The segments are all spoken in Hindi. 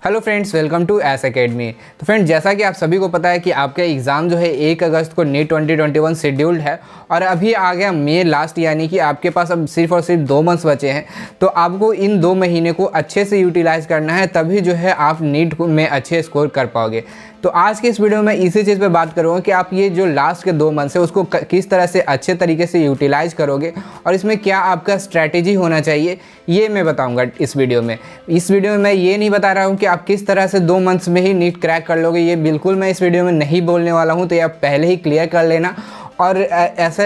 Hello friends, welcome to S academy. तो फ्रेंड्स, जैसा कि आप सभी को पता है कि आपका एग्ज़ाम जो है 1 अगस्त को नीट 2021 शेड्यूल्ड है और अभी आ गया मई लास्ट, यानी कि आपके पास अब सिर्फ और सिर्फ 2 मंथ्स बचे हैं। तो आपको इन 2 महीने को अच्छे से यूटिलाइज़ करना है, तभी जो है आप नीट में अच्छे स्कोर कर पाओगे। तो आज के इस वीडियो में इसी चीज़ पे बात करूँगा कि आप ये जो लास्ट के 2 मंथ्स है उसको किस तरह से अच्छे तरीके से यूटिलाइज़ करोगे और इसमें क्या आपका स्ट्रैटेजी होना चाहिए, ये मैं बताऊंगा इस वीडियो में। इस वीडियो में मैं ये नहीं बता रहा हूँ कि आप किस तरह से 2 मंथ्स में ही नीट क्रैक कर लोगे, ये बिल्कुल मैं इस वीडियो में नहीं बोलने वाला हूँ। तो ये आप पहले ही क्लियर कर लेना और ऐसा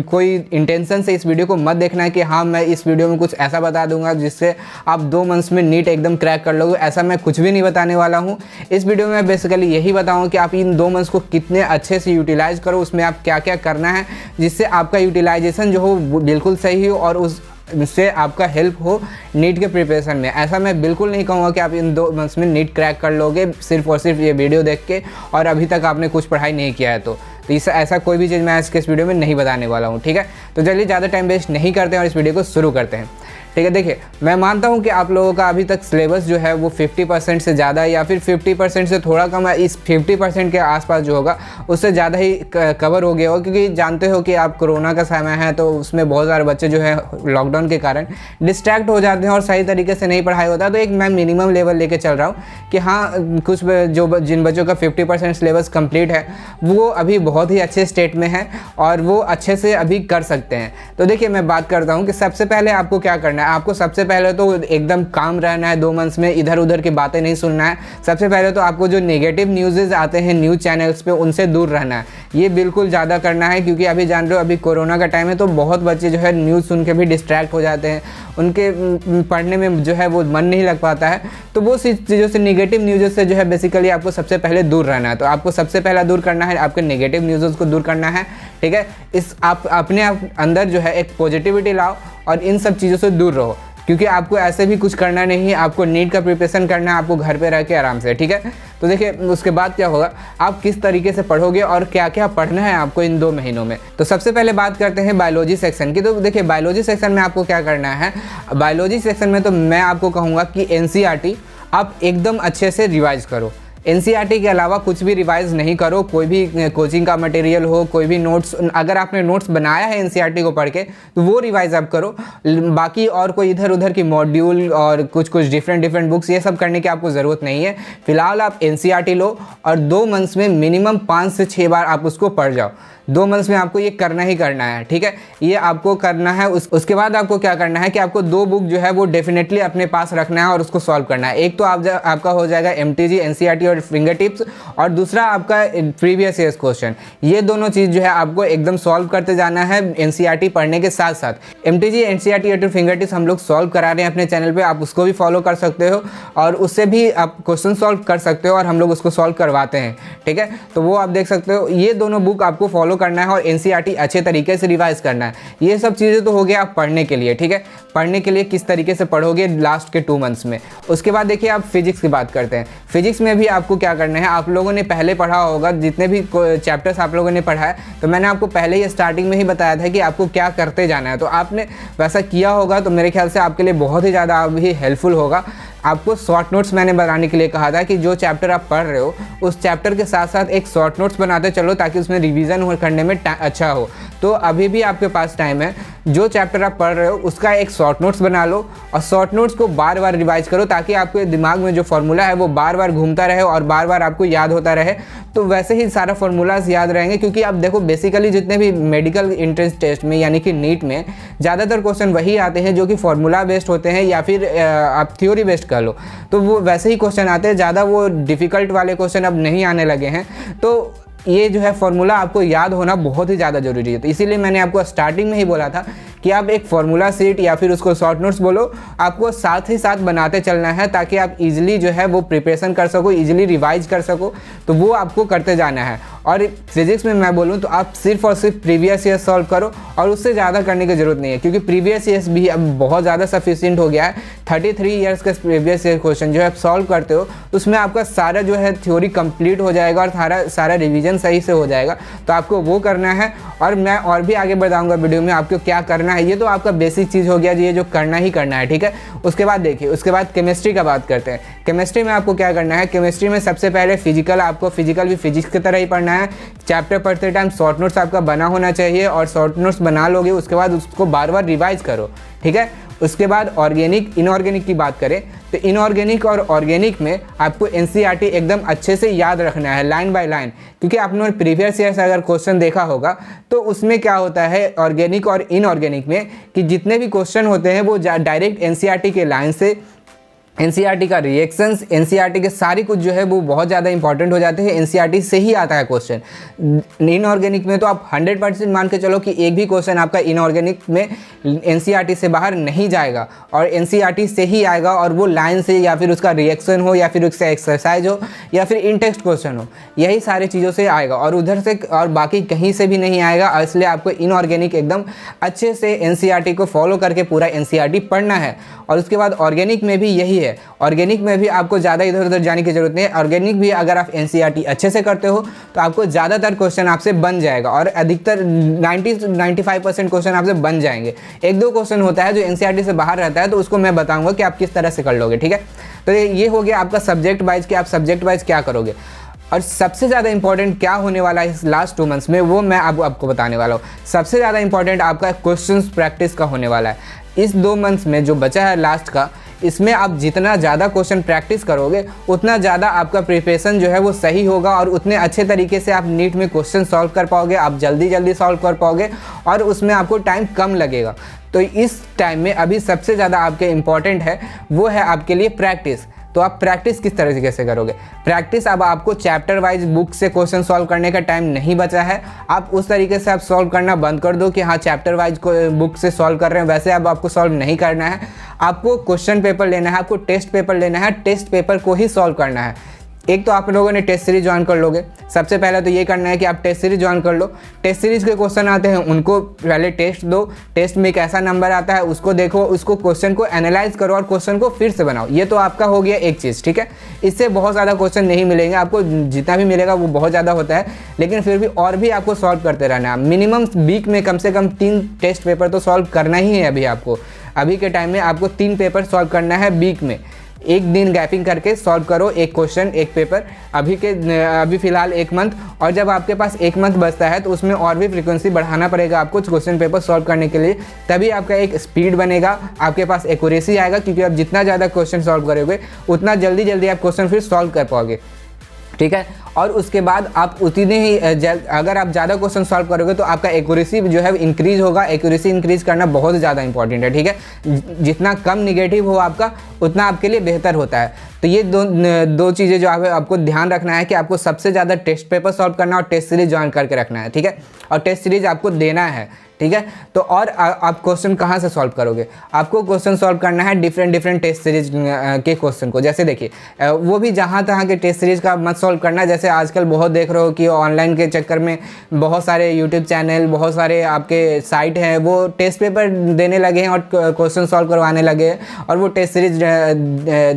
कोई इंटेंशन से इस वीडियो को मत देखना है कि हाँ मैं इस वीडियो में कुछ ऐसा बता दूंगा जिससे आप 2 मंथ्स में नीट एकदम क्रैक कर लोगे। ऐसा मैं कुछ भी नहीं बताने वाला हूँ। इस वीडियो में बेसिकली यही बताऊँगा कि आप इन 2 मंथ्स को कितने अच्छे से यूटिलाइज़ करो, उसमें आप क्या क्या करना है जिससे आपका यूटिलाइजेशन जो हो वो बिल्कुल सही हो और उससे आपका हेल्प हो नीट के प्रिपरेशन में। ऐसा मैं बिल्कुल नहीं कहूँगा कि आप इन 2 मंथ्स में नीट क्रैक कर लोगे सिर्फ और सिर्फ ये वीडियो देख के और अभी तक आपने कुछ पढ़ाई नहीं किया है। तो ऐसा कोई भी चीज़ मैं इस वीडियो में नहीं बताने वाला हूँ, ठीक है। तो चलिए ज़्यादा टाइम वेस्ट नहीं करते हैं और इस वीडियो को शुरू करते हैं, ठीक है। देखिए, मैं मानता हूँ कि आप लोगों का अभी तक सिलेबस जो है वो 50% से ज़्यादा या फिर 50% से थोड़ा कम है, इस 50% के आसपास जो होगा उससे ज़्यादा ही कवर हो गया हो, क्योंकि जानते हो कि आप कोरोना का समय है तो उसमें बहुत सारे बच्चे जो है लॉकडाउन के कारण डिस्ट्रैक्ट हो जाते हैं और सही तरीके से नहीं पढ़ाई होता। तो एक मैं मिनिमम लेवल लेके चल रहा हूँ कि हाँ, कुछ जिन बच्चों का 50% सिलेबस कंप्लीट है वो अभी बहुत ही अच्छे स्टेट में है और वो अच्छे से अभी कर सकते हैं। तो देखिए, मैं बात करता हूँ कि सबसे पहले आपको क्या करना है। आपको सबसे पहले तो एकदम काम रहना है, 2 मंथ्स में इधर उधर की बातें नहीं सुनना है। सबसे पहले तो आपको जो नेगेटिव न्यूज़ आते हैं न्यूज़ चैनल्स पे उनसे दूर रहना है, ये बिल्कुल ज़्यादा करना है। क्योंकि अभी जान रहे हो अभी कोरोना का टाइम है तो बहुत बच्चे जो है न्यूज़ सुन के भी डिस्ट्रैक्ट हो जाते हैं, उनके पढ़ने में जो है वो मन नहीं लग पाता है। तो वो चीज़ों से, नेगेटिव न्यूज़ से जो है बेसिकली आपको सबसे पहले दूर रहना है। तो आपको सबसे पहला दूर करना है, आपके नेगेटिव न्यूज़ को दूर करना है, ठीक है। आप अपने अंदर जो है एक पॉजिटिविटी लाओ और इन सब चीज़ों से दूर रहो, क्योंकि आपको ऐसे भी कुछ करना नहीं है। आपको नीट का प्रिपरेशन करना है, आपको घर पे रह के आराम से, ठीक है। तो देखिए, उसके बाद क्या होगा, आप किस तरीके से पढ़ोगे और क्या क्या पढ़ना है आपको इन 2 महीनों में। तो सबसे पहले बात करते हैं बायोलॉजी सेक्शन की। तो देखिए, बायोलॉजी सेक्शन में आपको क्या करना है। बायोलॉजी सेक्शन में तो मैं आपको कहूँगा कि NCERT आप एकदम अच्छे से रिवाइज करो। NCERT के अलावा कुछ भी रिवाइज नहीं करो। कोई भी कोचिंग का मटेरियल हो, कोई भी नोट्स, अगर आपने नोट्स बनाया है NCERT को पढ़ के तो वो रिवाइज आप करो। बाकी और कोई इधर उधर की मॉड्यूल और कुछ डिफरेंट बुक्स ये सब करने की आपको ज़रूरत नहीं है। फिलहाल आप NCERT लो और 2 मंथ्स में मिनिमम 5 से 6 बार आप उसको पढ़ जाओ। 2 मंथ्स में आपको ये करना ही करना है, ठीक है। ये आपको करना है। उसके बाद आपको क्या करना है कि आपको 2 बुक जो है वो डेफिनेटली अपने पास रखना है और उसको सॉल्व करना है। एक तो आपका हो जाएगा MTG NCERT और फिंगर टिप्स, और दूसरा आपका प्रीवियस ईयर्स क्वेश्चन। ये दोनों चीज़ जो है आपको एकदम सॉल्व करते जाना है NCERT पढ़ने के साथ साथ। MTG NCERT और फिंगर टिप्स हम लोग सॉल्व करा रहे हैं अपने चैनल पर, आप उसको भी फॉलो कर सकते हो और उससे भी आप क्वेश्चन सॉल्व कर सकते हो और हम लोग उसको सॉल्व करवाते हैं, ठीक है। तो वो आप देख सकते हो। ये दोनों बुक आपको फॉलो करना है और NCERT अच्छे तरीके से रिवाइज करना है। ये सब चीज़ें तो हो गया आप पढ़ने के लिए, ठीक है। पढ़ने के लिए किस तरीके से पढ़ोगे लास्ट के 2 मंथ्स में। उसके बाद देखिए, आप फिजिक्स की बात करते हैं। फिजिक्स में भी आपको क्या करना है, आप लोगों ने पहले पढ़ा होगा, जितने भी चैप्टर्स आप लोगों ने पढ़ा है तो मैंने आपको पहले ही स्टार्टिंग में ही बताया था कि आपको क्या करते जाना है। तो आपने वैसा किया होगा तो मेरे ख्याल से आपके लिए बहुत ही ज़्यादा अभी हेल्पफुल होगा। आपको शॉर्ट नोट्स मैंने बनाने के लिए कहा था कि जो चैप्टर आप पढ़ रहे हो उस चैप्टर के साथ साथ एक शॉर्ट नोट्स बनाते चलो ताकि उसमें रिवीजन करने में अच्छा हो। तो अभी भी आपके पास टाइम है, जो चैप्टर आप पढ़ रहे हो उसका एक शॉर्ट नोट्स बना लो और शॉर्ट नोट्स को बार बार रिवाइज करो ताकि आपके दिमाग में जो फॉर्मूला है वो बार बार घूमता रहे और बार बार आपको याद होता रहे। तो वैसे ही सारा फॉर्मूलाज याद रहेंगे, क्योंकि आप देखो बेसिकली जितने भी मेडिकल एंट्रेंस टेस्ट में यानी कि नीट में ज़्यादातर क्वेश्चन वही आते हैं जो कि फॉर्मूला बेस्ड होते हैं या फिर आप थ्योरी बेस्ड कर लो, तो वो वैसे ही क्वेश्चन आते हैं। ज़्यादा वो डिफ़िकल्ट वाले क्वेश्चन अब नहीं आने लगे हैं। तो ये जो है फॉर्मूला आपको याद होना बहुत ही ज़्यादा ज़रूरी है। तो इसीलिए मैंने आपको स्टार्टिंग में ही बोला था कि आप एक फार्मूला सीट या फिर उसको शॉर्ट नोट्स बोलो, आपको साथ ही साथ बनाते चलना है ताकि आप इजीली जो है वो प्रिपरेशन कर सको, इजीली रिवाइज कर सको। तो वो आपको करते जाना है। और फिजिक्स में मैं बोलूँ तो आप सिर्फ और सिर्फ प्रीवियस ईयर सॉल्व करो और उससे ज़्यादा करने की ज़रूरत नहीं है, क्योंकि प्रीवियस ईयर्स भी अब बहुत ज़्यादा सफिशिएंट हो गया है। 33 ईयर्स का प्रीवियस ईयर क्वेश्चन जो है आप सॉल्व करते हो उसमें आपका सारा जो है थ्योरी कंप्लीट हो जाएगा और सारा रिवीजन सही से हो जाएगा। तो आपको वो करना है। और मैं और भी आगे बताऊँगा वीडियो में आपको क्या करना करना है, ये तो आपका बेसिक चीज़ हो गया, ये जो करना ही करना है, ठीक है। उसके बाद देखिए, उसके बाद केमिस्ट्री का बात करते हैं। केमिस्ट्री में आपको क्या करना है, केमिस्ट्री में सबसे पहले फिजिकल, आपको फिजिकल भी फिजिक्स की तरह ही पढ़ना है। चैप्टर पढ़ते टाइम शॉर्ट नोट्स आपका बना होना चाहिए, और शॉर्ट नोट्स बना लोगे उसके बाद उसको बार बार रिवाइज करो, ठीक है। उसके बाद ऑर्गेनिक इनऑर्गेनिक की बात करें तो इनऑर्गेनिक और ऑर्गेनिक में आपको एनसीईआरटी एकदम अच्छे से याद रखना है, लाइन बाय लाइन, क्योंकि आपने प्रीवियस ईयर से अगर क्वेश्चन देखा होगा तो उसमें क्या होता है ऑर्गेनिक और इनऑर्गेनिक में कि जितने भी क्वेश्चन होते हैं वो डायरेक्ट एनसीईआरटी के लाइन से, एनसीईआरटी का रिएक्शंस, एनसीईआरटी के सारी कुछ जो है वो बहुत ज़्यादा इंपॉर्टेंट हो जाते हैं, एनसीईआरटी से ही आता है क्वेश्चन। इनऑर्गेनिक में तो आप 100% मान के चलो कि एक भी क्वेश्चन आपका इनऑर्गेनिक में एनसीईआरटी से बाहर नहीं जाएगा और एनसीईआरटी से ही आएगा, और वो लाइन से या फिर उसका रिएक्शन हो या फिर उसका एक्सरसाइज हो या फिर इन टेक्स्ट क्वेश्चन हो, यही सारी चीज़ों से आएगा और उधर से और बाकी कहीं से भी नहीं आएगा। इसलिए आपको इनऑर्गेनिक एकदम अच्छे से एनसीईआरटी को फॉलो करके पूरा एनसीईआरटी पढ़ना है। और उसके बाद ऑर्गेनिक में भी यही है, ऑर्गेनिक में भी आपको ज़्यादा इधर उधर जाने की जरूरत नहीं है। ऑर्गेनिक भी अगर आप एनसीईआरटी अच्छे से करते हो तो आपको ज़्यादातर क्वेश्चन आपसे बन जाएगा, और अधिकतर 90-95% क्वेश्चन आपसे बन जाएंगे। एक दो क्वेश्चन होता है जो एनसीईआरटी से बाहर रहता है, तो उसको मैं बताऊंगा कि आप किस तरह से कर लोगे, ठीक है। तो ये हो गया आपका सब्जेक्ट वाइज कि आप सब्जेक्ट वाइज क्या करोगे। और सबसे ज़्यादा इंपॉर्टेंट क्या होने वाला है इस लास्ट 2 मंथ्स में, वो मैं आपको बताने वाला हूँ। सबसे ज़्यादा इंपॉर्टेंट आपका क्वेश्चंस प्रैक्टिस का होने वाला है। इस 2 मंथ्स में जो बचा है लास्ट का, इसमें आप जितना ज़्यादा क्वेश्चन प्रैक्टिस करोगे उतना ज़्यादा आपका प्रिपरेशन जो है वो सही होगा, और उतने अच्छे तरीके से आप नीट में क्वेश्चन सॉल्व कर पाओगे, आप जल्दी जल्दी सॉल्व कर पाओगे और उसमें आपको टाइम कम लगेगा। तो इस टाइम में अभी सबसे ज़्यादा आपके इम्पॉर्टेंट है वो है आपके लिए प्रैक्टिस। तो आप प्रैक्टिस किस तरह से कैसे करोगे? प्रैक्टिस अब आपको चैप्टर वाइज बुक से क्वेश्चन सॉल्व करने का टाइम नहीं बचा है। आप उस तरीके से आप सॉल्व करना बंद कर दो कि हाँ चैप्टर वाइज बुक से सॉल्व कर रहे हैं, वैसे अब आपको सॉल्व नहीं करना है। आपको क्वेश्चन पेपर लेना है, आपको टेस्ट पेपर लेना है, टेस्ट पेपर को ही सॉल्व करना है। एक तो आप लोगों ने टेस्ट सीरीज ज्वाइन कर लोगे, सबसे पहले तो ये करना है कि आप टेस्ट सीरीज ज्वाइन कर लो। टेस्ट सीरीज के क्वेश्चन आते हैं उनको पहले टेस्ट दो, टेस्ट में कैसा नंबर आता है उसको देखो, उसको क्वेश्चन को एनालाइज करो और क्वेश्चन को फिर से बनाओ। ये तो आपका हो गया एक चीज़, ठीक है। इससे बहुत ज़्यादा क्वेश्चन नहीं मिलेंगे आपको, जितना भी मिलेगा वो बहुत ज़्यादा होता है, लेकिन फिर भी और भी आपको सॉल्व करते रहना है। मिनिमम वीक में कम से कम 3 टेस्ट पेपर तो सॉल्व करना ही है। अभी के टाइम में आपको 3 पेपर सॉल्व करना है वीक में। एक दिन गैपिंग करके सॉल्व करो, एक क्वेश्चन एक पेपर। अभी फ़िलहाल 1 मंथ, और जब आपके पास 1 मंथ बचता है तो उसमें और भी फ्रीक्वेंसी बढ़ाना पड़ेगा आपको क्वेश्चन पेपर सॉल्व करने के लिए, तभी आपका एक स्पीड बनेगा, आपके पास एक्यूरेसी आएगा, क्योंकि आप जितना ज़्यादा क्वेश्चन सॉल्व करोगे उतना जल्दी जल्दी आप क्वेश्चन फिर सॉल्व कर पाओगे, ठीक है। और उसके बाद आप उतने ही अगर आप ज़्यादा क्वेश्चन सॉल्व करोगे तो आपका एक्यूरेसी जो है इंक्रीज़ होगा। एक्यूरेसी इंक्रीज़ करना बहुत ज़्यादा इंपॉर्टेंट है, ठीक है। जितना कम निगेटिव हो आपका उतना आपके लिए बेहतर होता है। तो ये दो चीज़ें जो आपको ध्यान रखना है कि आपको सबसे ज़्यादा टेस्ट पेपर सॉल्व करना और टेस्ट सीरीज ज्वाइन करके रखना है, ठीक है। और टेस्ट सीरीज आपको देना है, ठीक है। तो और आप क्वेश्चन कहाँ से सॉल्व करोगे? आपको क्वेश्चन सॉल्व करना है डिफरेंट टेस्ट सीरीज के क्वेश्चन को। जैसे देखिए वो भी जहाँ तहाँ के टेस्ट सीरीज का मत सॉल्व करना। जैसे आजकल बहुत देख रहे हो कि ऑनलाइन के चक्कर में बहुत सारे यूट्यूब चैनल, बहुत सारे आपके साइट हैं, वो टेस्ट पेपर देने लगे हैं और क्वेश्चन सॉल्व करवाने लगे हैं, और वो टेस्ट सीरीज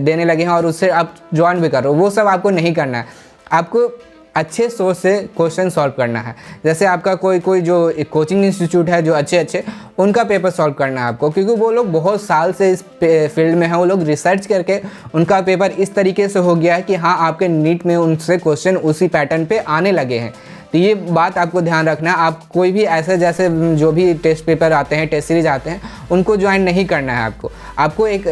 देने लगे हैं और उससे आप ज्वाइन भी कर रहे हो। वो सब आपको नहीं करना है। आपको अच्छे सोर्स से क्वेश्चन सॉल्व करना है। जैसे आपका कोई जो कोचिंग इंस्टीट्यूट है जो अच्छे उनका पेपर सॉल्व करना है आपको, क्योंकि वो लोग बहुत साल से इस फील्ड में हैं। वो लोग रिसर्च करके उनका पेपर इस तरीके से हो गया है कि हाँ आपके नीट में उनसे क्वेश्चन उसी पैटर्न पे आने लगे हैं। तो ये बात आपको ध्यान रखना है। आप कोई भी ऐसे जैसे जो भी टेस्ट पेपर आते हैं, टेस्ट सीरीज आते हैं, उनको ज्वाइन नहीं करना है आपको एक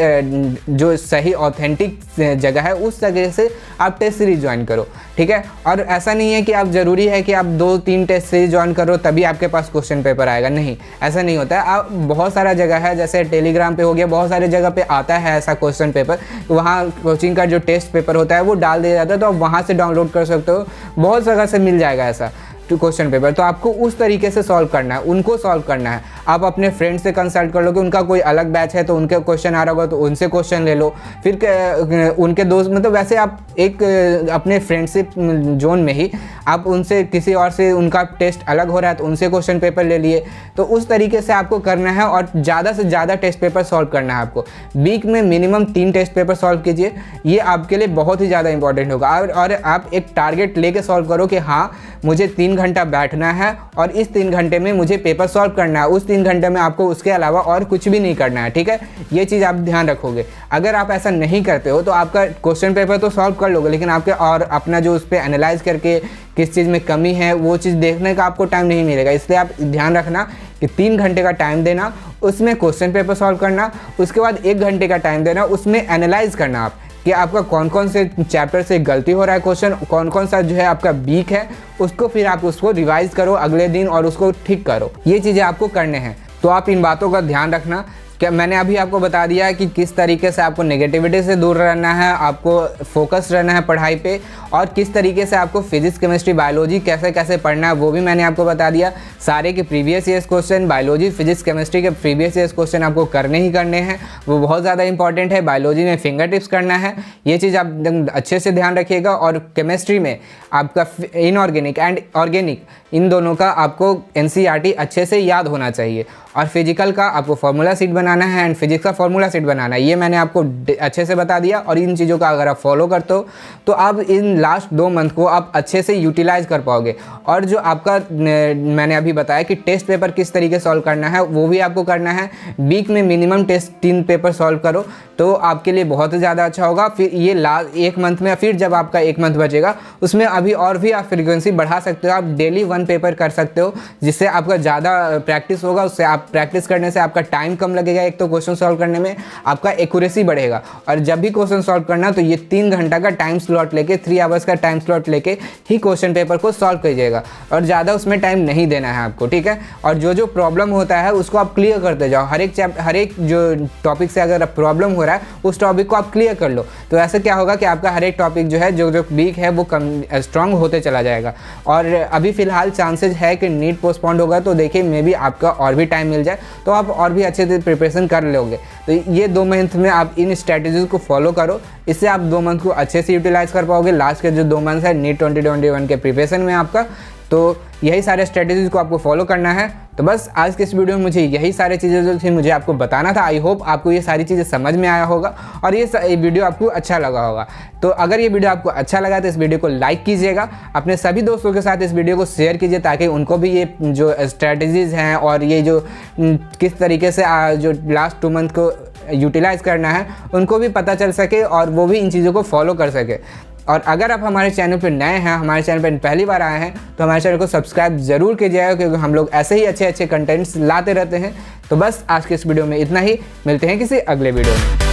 जो सही ऑथेंटिक जगह है उस जगह से आप टेस्ट सीरीज ज्वाइन करो, ठीक है। और ऐसा नहीं है कि आप ज़रूरी है कि आप 2-3 टेस्ट सीरीज ज्वाइन करो तभी आपके पास क्वेश्चन पेपर आएगा, नहीं, ऐसा नहीं होता है। आप बहुत सारा जगह है, जैसे टेलीग्राम पे हो गया, बहुत सारे जगह पे आता है ऐसा क्वेश्चन पेपर, वहाँ कोचिंग का जो टेस्ट पेपर होता है वो डाल दिया जाता है, तो आप वहाँ से डाउनलोड कर सकते हो। बहुत जगह से मिल जाएगा ऐसा क्वेश्चन पेपर। तो आपको उस तरीके से सॉल्व करना है, उनको सॉल्व करना है। आप अपने फ्रेंड से कंसल्ट कर लो कि उनका कोई अलग बैच है तो उनके क्वेश्चन आ रहा होगा तो उनसे क्वेश्चन ले लो। फिर उनके दोस्त, मतलब वैसे आप एक अपने फ्रेंडशिप जोन में ही आप उनसे किसी और से उनका टेस्ट अलग हो रहा है तो उनसे क्वेश्चन पेपर ले लिए। तो उस तरीके से आपको करना है और ज़्यादा से ज़्यादा टेस्ट पेपर सॉल्व करना है आपको। वीक में मिनिमम 3 टेस्ट पेपर सॉल्व कीजिए, ये आपके लिए बहुत ही ज़्यादा इंपॉर्टेंट होगा। और आप एक टारगेट लेके सॉल्व करो कि हाँ मुझे 3 घंटा बैठना है और इस 3 घंटे में मुझे पेपर सॉल्व करना है। उस 3 घंटे में आपको उसके अलावा और कुछ भी नहीं करना है, ठीक है। ये चीज़ आप ध्यान रखोगे। अगर आप ऐसा नहीं करते हो तो आपका क्वेश्चन पेपर तो सॉल्व कर लोगे, लेकिन आपके और अपना जो उस पर एनालाइज करके किस चीज़ में कमी है वो चीज़ देखने का आपको टाइम नहीं मिलेगा। इसलिए आप ध्यान रखना कि 3 घंटे का टाइम देना, उसमें क्वेश्चन पेपर सॉल्व करना, उसके बाद 1 घंटे का टाइम देना, उसमें एनालाइज करना आप कि आपका कौन कौन से चैप्टर से गलती हो रहा है क्वेश्चन, कौन कौन सा जो है आपका वीक है, उसको फिर आप उसको रिवाइज करो अगले दिन और उसको ठीक करो। ये चीज़ें आपको करने हैं। तो आप इन बातों का ध्यान रखना। क्या मैंने अभी आपको बता दिया है कि किस तरीके से आपको नेगेटिविटी से दूर रहना है, आपको फोकस रहना है पढ़ाई पे, और किस तरीके से आपको फिजिक्स, केमिस्ट्री, बायोलॉजी कैसे कैसे पढ़ना है वो भी मैंने आपको बता दिया। सारे के previous years question, biology, physics, chemistry के प्रीवियस ईयर्स क्वेश्चन आपको करने ही करने हैं, वो बहुत ज़्यादा इंपॉर्टेंट है। बायोलॉजी में फिंगर टिप्स करना है, ये चीज़ आप एकदम अच्छे से ध्यान रखिएगा। और केमिस्ट्री में आपका इनऑर्गेनिक एंड ऑर्गेनिक, इन दोनों का आपको NCERT अच्छे से याद होना चाहिए। और फिजिकल का आपको फार्मूला शीट बनाना है एंड फिजिक्स का फार्मूला शीट बनाना है, ये मैंने आपको अच्छे से बता दिया। और इन चीज़ों का अगर आप फॉलो करते हो तो आप इन लास्ट 2 मंथ को आप अच्छे से यूटिलाइज कर पाओगे। और जो आपका मैंने अभी बताया कि टेस्ट पेपर किस तरीके से सॉल्व करना है वो भी आपको करना है। वीक में मिनिमम टेस्ट 3 पेपर सॉल्व करो तो आपके लिए बहुत ज़्यादा अच्छा होगा। फिर ये लास्ट 1 मंथ में, फिर जब आपका 1 मंथ बचेगा उसमें अभी और भी आप फ्रीक्वेंसी बढ़ा सकते हो। आप डेली 1 पेपर कर सकते हो, जिससे आपका ज़्यादा प्रैक्टिस होगा। उससे आप प्रैक्टिस करने से आपका टाइम कम लगेगा, एक तो क्वेश्चन सॉल्व करने में आपका एक्यूरेसी बढ़ेगा। और जब भी क्वेश्चन सॉल्व करना तो ये 3 घंटा का टाइम स्लॉट लेके, 3 आवर्स का टाइम स्लॉट लेके ही क्वेश्चन पेपर को सॉल्व कीजिएगा, और ज़्यादा उसमें टाइम नहीं देना है आपको, ठीक है। और जो जो प्रॉब्लम होता है उसको आप क्लियर करते जाओ। हर एक जो टॉपिक से अगर प्रॉब्लम हो रहा है उस टॉपिक को आप क्लियर कर लो, तो ऐसे क्या होगा कि आपका हर एक टॉपिक जो है, जो वीक है वो कम स्ट्रांग होते चला जाएगा। और अभी फ़िलहाल चांसेस है कि नीट पोस्टपोन्ड होगा, तो देखिए मे बी आपका और भी टाइम मिल जाए तो आप और भी अच्छे से प्रिपरेशन कर लोगे। तो ये 2 मंथ में आप इन स्ट्रैटेजीज को फॉलो करो, इससे आप 2 मंथ को अच्छे से यूटिलाइज कर पाओगे। लास्ट के जो 2 मंथ है नीट 2021 के प्रिपरेशन में आपका, तो यही सारे स्ट्रेटजीज को आपको फॉलो करना है। तो बस आज के इस वीडियो में मुझे यही सारी चीज़ें जो थी मुझे आपको बताना था। आई होप आपको ये सारी चीज़ें समझ में आया होगा और ये वीडियो आपको अच्छा लगा होगा। तो अगर ये वीडियो आपको अच्छा लगा तो इस वीडियो को लाइक कीजिएगा, अपने सभी दोस्तों के साथ इस वीडियो को शेयर कीजिए, ताकि उनको भी ये जो स्ट्रेटजीज़ हैं और ये जो किस तरीके से जो लास्ट 2 मंथ को यूटिलाइज़ करना है उनको भी पता चल सके और वो भी इन चीज़ों को फॉलो कर सके। और अगर आप हमारे चैनल पर नए हैं, हमारे चैनल पर पहली बार आए हैं, तो हमारे चैनल को सब्सक्राइब ज़रूर कीजिएगा, क्योंकि हम लोग ऐसे ही अच्छे अच्छे कंटेंट्स लाते रहते हैं। तो बस आज के इस वीडियो में इतना ही, मिलते हैं किसी अगले वीडियो में।